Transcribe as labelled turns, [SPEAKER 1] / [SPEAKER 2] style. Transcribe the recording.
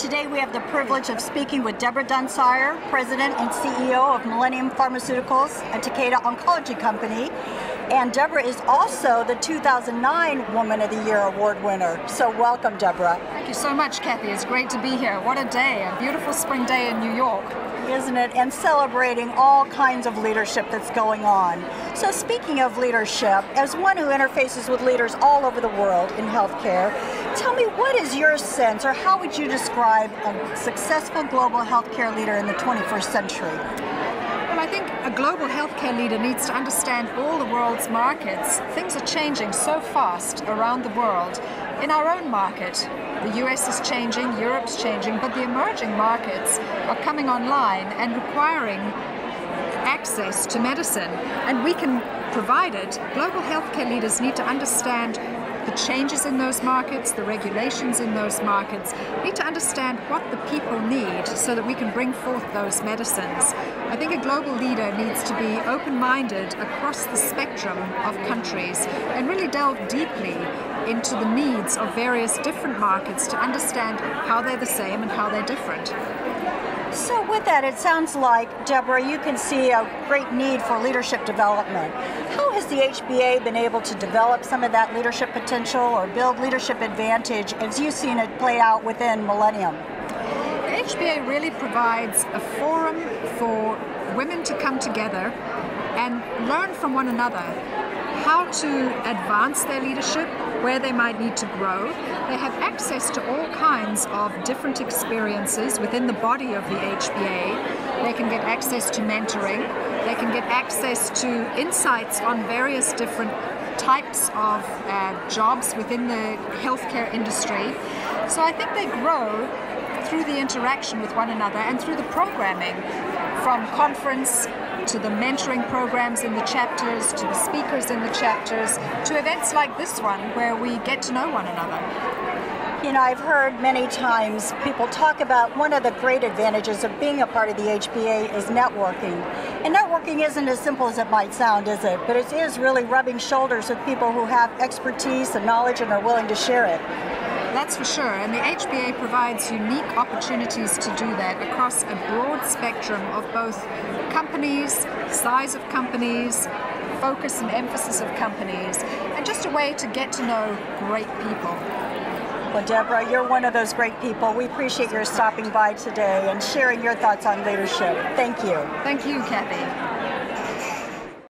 [SPEAKER 1] Today we have the privilege of speaking with Deborah Dunsire, President and CEO of Millennium Pharmaceuticals, a Takeda oncology company. And Deborah is also the 2009 Woman of the Year award winner. So welcome, Deborah.
[SPEAKER 2] Thank you so much, Kathy. It's great to be here. What a day, a beautiful spring day in New York.
[SPEAKER 1] Isn't it? And celebrating all kinds of leadership that's going on. So speaking of leadership, as one who interfaces with leaders all over the world in healthcare, tell me, what is your sense, or how would you describe a successful global healthcare leader in the 21st century?
[SPEAKER 2] Well, I think a global healthcare leader needs to understand all the world's markets. Things are changing so fast around the world. In our own market, the US is changing, Europe's changing, but the emerging markets are coming online and requiring access to medicine, and we can provide it. Global healthcare leaders need to understand the changes in those markets, the regulations in those markets, need to understand what the people need so that we can bring forth those medicines. I think a global leader needs to be open-minded across the spectrum of countries and really delve deeply into the needs of various different markets to understand how they're the same and how they're different.
[SPEAKER 1] So with that, it sounds like, Deborah, you can see a great need for leadership development. How has the HBA been able to develop some of that leadership potential or build leadership advantage as you've seen it play out within Millennium?
[SPEAKER 2] The HBA really provides a forum for women to come together and learn from one another how to advance their leadership, where they might need to grow. They have access to all kinds of different experiences within the body of the HBA. They can get access to mentoring. They can get access to insights on various different types of jobs within the healthcare industry. So I think they grow through the interaction with one another and through the programming, from conference to the mentoring programs in the chapters, to the speakers in the chapters, to events like this one where we get to know one another.
[SPEAKER 1] You know, I've heard many times people talk about one of the great advantages of being a part of the HBA is networking. And networking isn't as simple as it might sound, is it? But it is really rubbing shoulders with people who have expertise and knowledge and are willing to share it.
[SPEAKER 2] That's for sure, and the HBA provides unique opportunities to do that across a broad spectrum of both companies, size of companies, focus and emphasis of companies, and just a way to get to know great people.
[SPEAKER 1] Well, Deborah, you're one of those great people. We appreciate your stopping by today and sharing your thoughts on leadership. Thank you.
[SPEAKER 2] Thank you, Kathy.